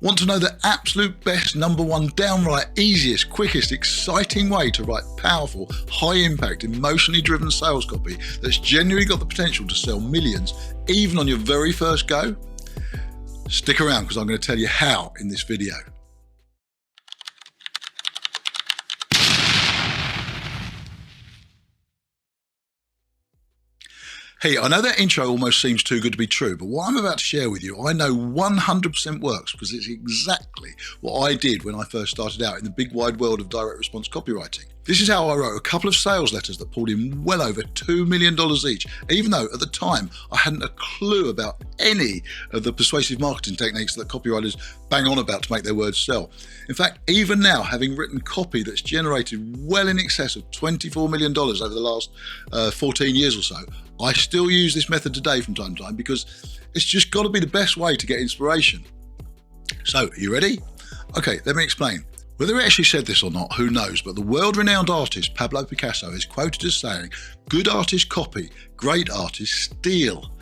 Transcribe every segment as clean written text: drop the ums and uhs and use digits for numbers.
Want to know the absolute best, number one, downright easiest, quickest, exciting way to write powerful, high-impact, emotionally driven sales copy that's genuinely got the potential to sell millions, even on your very first go? Stick around because I'm going to tell you how in this video. Hey, I know that intro almost seems too good to be true, but what I'm about to share with you, I know 100% works because it's exactly what I did when I first started out in the big wide world of direct response copywriting. This is how I wrote a couple of sales letters that pulled in well over $2 million each, even though at the time I hadn't a clue about any of the persuasive marketing techniques that copywriters bang on about to make their words sell. In fact, even now, having written copy that's generated well in excess of $24 million over the last 14 years or so, I still use this method today from time to time because it's just got to be the best way to get inspiration. So, are you ready? Okay, let me explain. Whether he actually said this or not, who knows, but the world-renowned artist Pablo Picasso is quoted as saying, "Good artists copy, great artists steal."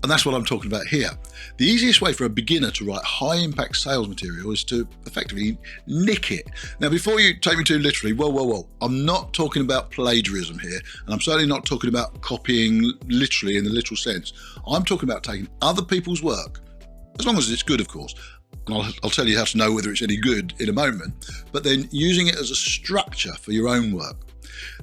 And that's what I'm talking about here. The easiest way for a beginner to write high-impact sales material is to effectively nick it. Now, before you take me too literally, whoa. I'm not talking about plagiarism here, and I'm certainly not talking about copying literally in the literal sense. I'm talking about taking other people's work, as long as it's good, of course, and I'll tell you how to know whether it's any good in a moment, but then using it as a structure for your own work.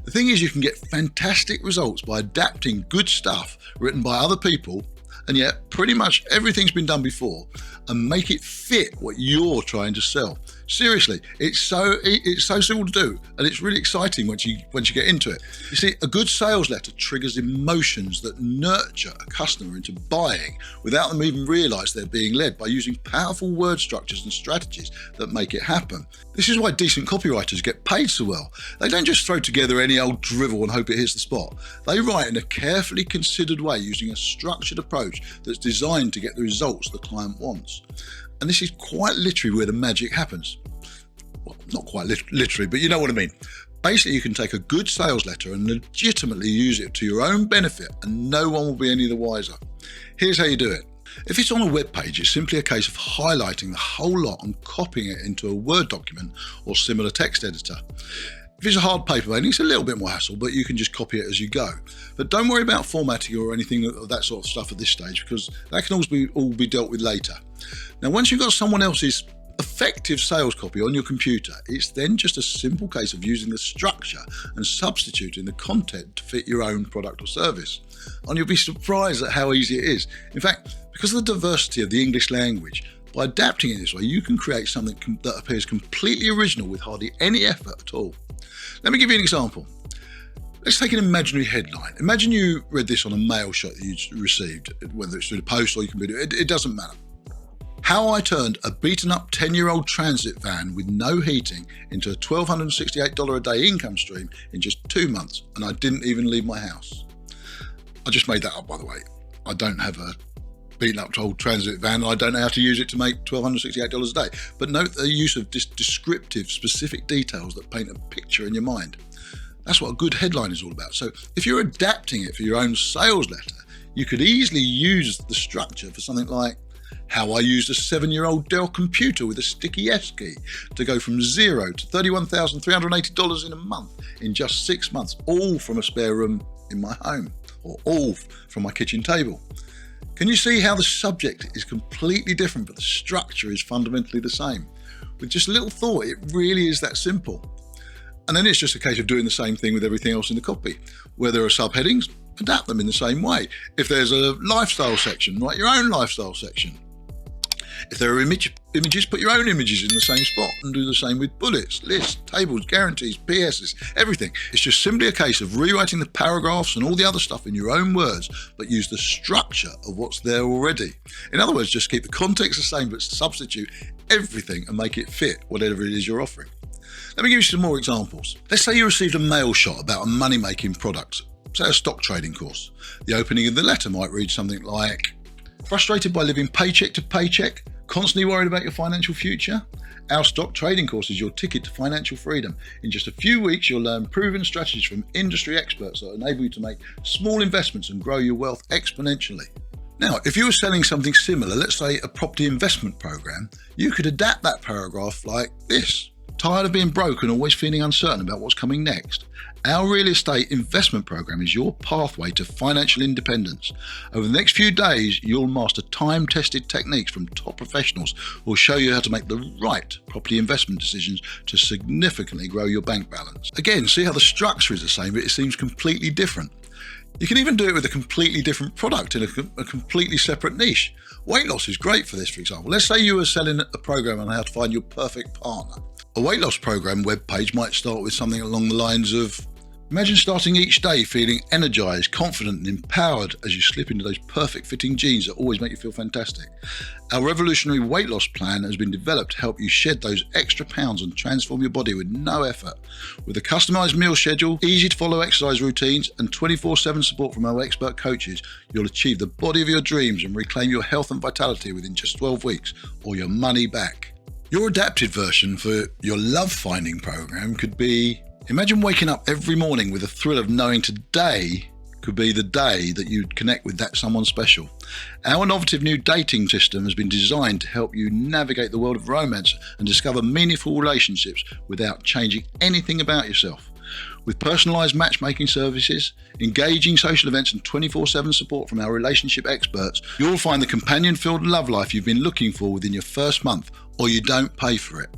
The thing is, you can get fantastic results by adapting good stuff written by other people, and yet pretty much everything's been done before, and make it fit what you're trying to sell. Seriously, it's so simple to do, and it's really exciting once you get into it. You see, a good sales letter triggers emotions that nurture a customer into buying without them even realize they're being led, by using powerful word structures and strategies that make it happen. This is why decent copywriters get paid so well. They don't just throw together any old drivel and hope it hits the spot. They write in a carefully considered way using a structured approach that's designed to get the results the client wants. And this is quite literally where the magic happens. Well, not quite literally, but you know what I mean. Basically, you can take a good sales letter and legitimately use it to your own benefit, and no one will be any the wiser. Here's how you do it. If it's on a web page, it's simply a case of highlighting the whole lot and copying it into a Word document or similar text editor. If it's a hard paperback, it's a little bit more hassle, but you can just copy it as you go. But don't worry about formatting or anything of that sort of stuff at this stage, because that can all be dealt with later. Now, once you've got someone else's effective sales copy on your computer, it's then just a simple case of using the structure and substituting the content to fit your own product or service. And you'll be surprised at how easy it is. In fact, because of the diversity of the English language, by adapting it this way, you can create something that appears completely original with hardly any effort at all. Let me give you an example. Let's take an imaginary headline. Imagine you read this on a mail shot that you received, whether it's through the post or your computer, it doesn't matter. How I turned a beaten up 10-year-old transit van with no heating into a $1,268 a day income stream in just 2 months, and I didn't even leave my house. I just made that up, by the way. I don't have a beaten up old transit van. I don't know how to use it to make $1,268 a day. But note the use of descriptive, specific details that paint a picture in your mind. That's what a good headline is all about. So if you're adapting it for your own sales letter, you could easily use the structure for something like, how I used a 7-year-old Dell computer with a sticky S key to go from $0 to $31,380 in a month in just 6 months, all from a spare room in my home, or all from my kitchen table. Can you see how the subject is completely different, but the structure is fundamentally the same? With just a little thought, it really is that simple. And then it's just a case of doing the same thing with everything else in the copy. Where there are subheadings, adapt them in the same way. If there's a lifestyle section, write your own lifestyle section. If there are images, put your own images in the same spot and do the same with bullets, lists, tables, guarantees, PSs, everything. It's just simply a case of rewriting the paragraphs and all the other stuff in your own words, but use the structure of what's there already. In other words, just keep the context the same, but substitute everything and make it fit whatever it is you're offering. Let me give you some more examples. Let's say you received a mail shot about a money-making product, say a stock trading course. The opening of the letter might read something like, frustrated by living paycheck to paycheck? Constantly worried about your financial future? Our stock trading course is your ticket to financial freedom. In just a few weeks, you'll learn proven strategies from industry experts that enable you to make small investments and grow your wealth exponentially. Now, if you were selling something similar, let's say a property investment program, you could adapt that paragraph like this. Tired of being broke and always feeling uncertain about what's coming next? Our real estate investment program is your pathway to financial independence. Over the next few days, you'll master time-tested techniques from top professionals who will show you how to make the right property investment decisions to significantly grow your bank balance. Again, see how the structure is the same, but it seems completely different. You can even do it with a completely different product in a completely separate niche. Weight loss is great for this, for example. Let's say you were selling a program on how to find your perfect partner. A weight loss program webpage might start with something along the lines of, imagine starting each day feeling energized, confident and empowered as you slip into those perfect fitting jeans that always make you feel fantastic. Our revolutionary weight loss plan has been developed to help you shed those extra pounds and transform your body with no effort. With a customized meal schedule, easy to follow exercise routines and 24/7 support from our expert coaches, you'll achieve the body of your dreams and reclaim your health and vitality within just 12 weeks or your money back. Your adapted version for your love finding program could be, imagine waking up every morning with the thrill of knowing today could be the day that you'd connect with that someone special. Our innovative new dating system has been designed to help you navigate the world of romance and discover meaningful relationships without changing anything about yourself. With personalised matchmaking services, engaging social events and 24/7 support from our relationship experts, you'll find the companion-filled love life you've been looking for within your first month, or you don't pay for it.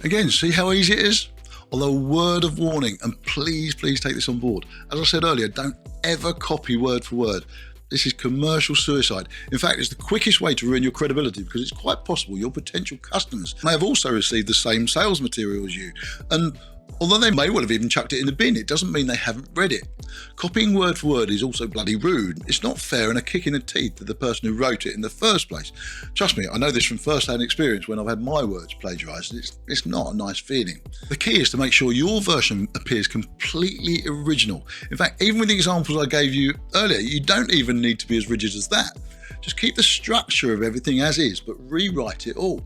Again, see how easy it is? Although, word of warning, and please take this on board. As I said earlier, don't ever copy word for word. This is commercial suicide. In fact, it's the quickest way to ruin your credibility because it's quite possible your potential customers may have also received the same sales material as you. And although they may well have even chucked it in the bin, it doesn't mean they haven't read it. Copying word for word is also bloody rude. It's not fair and a kick in the teeth to the person who wrote it in the first place. Trust me, I know this from first-hand experience when I've had my words plagiarised. It's not a nice feeling. The key is to make sure your version appears completely original. In fact, even with the examples I gave you earlier, you don't even need to be as rigid as that. Just keep the structure of everything as is, but rewrite it all.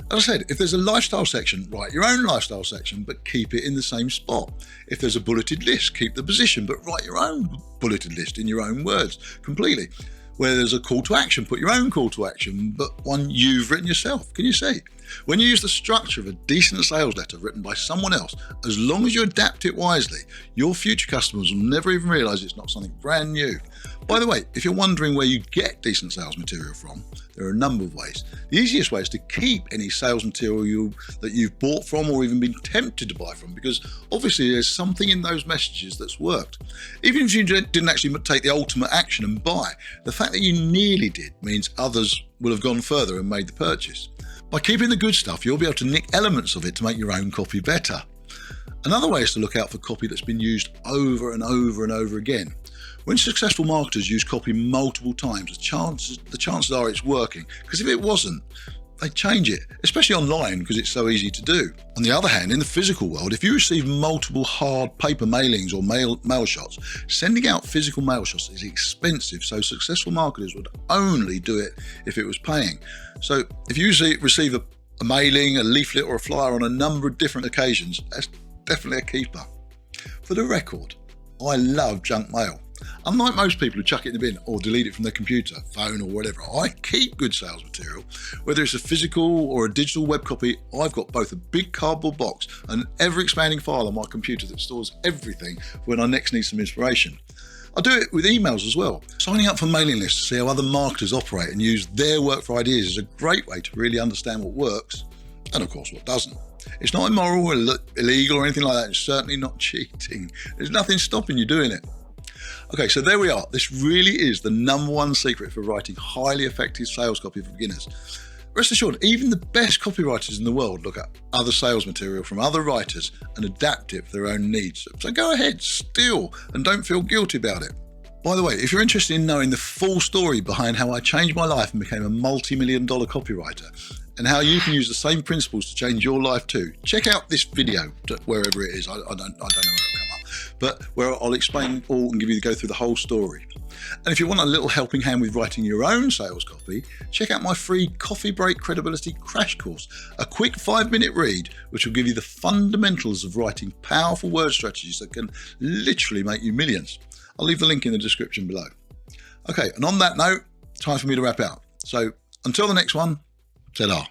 As I said, if there's a lifestyle section, write your own lifestyle section, but keep it in the same spot. If there's a bulleted list, keep the position, but write your own bulleted list in your own words completely. Where there's a call to action, put your own call to action, but one you've written yourself. Can you see? When you use the structure of a decent sales letter written by someone else, as long as you adapt it wisely, your future customers will never even realise it's not something brand new. By the way, if you're wondering where you get decent sales material from, there are a number of ways. The easiest way is to keep any sales material that you've bought from or even been tempted to buy from, because obviously there's something in those messages that's worked. Even if you didn't actually take the ultimate action and buy, the fact that you nearly did means others will have gone further and made the purchase. By keeping the good stuff, you'll be able to nick elements of it to make your own copy better. Another way is to look out for copy that's been used over and over and over again. When successful marketers use copy multiple times, the chances are it's working, because if it wasn't, they change it, especially online because it's so easy to do. On the other hand, in the physical world, if you receive multiple hard paper mailings or mail shots, sending out physical mail shots is expensive, so successful marketers would only do it if it was paying. So if you receive a mailing, a leaflet or a flyer on a number of different occasions, that's definitely a keeper. For the record, I love junk mail. Unlike most people who chuck it in the bin or delete it from their computer, phone or whatever, I keep good sales material. Whether it's a physical or a digital web copy, I've got both a big cardboard box and an ever-expanding file on my computer that stores everything when I next need some inspiration. I do it with emails as well. Signing up for mailing lists to see how other marketers operate and use their work for ideas is a great way to really understand what works and, of course, what doesn't. It's not immoral or illegal or anything like that. It's certainly not cheating. There's nothing stopping you doing it. Okay, so there we are. This really is the #1 secret for writing highly effective sales copy for beginners. Rest assured, even the best copywriters in the world look at other sales material from other writers and adapt it for their own needs. So go ahead, steal, and don't feel guilty about it. By the way, if you're interested in knowing the full story behind how I changed my life and became a multi-million-dollar copywriter, and how you can use the same principles to change your life too, check out this video, wherever it is. I don't know where it'll come up, but where I'll explain all and go through the whole story. And if you want a little helping hand with writing your own sales copy, check out my free Coffee Break Credibility Crash Course, a quick 5-minute read, which will give you the fundamentals of writing powerful word strategies that can literally make you millions. I'll leave the link in the description below. Okay, and on that note, time for me to wrap out. So until the next one, ta-da.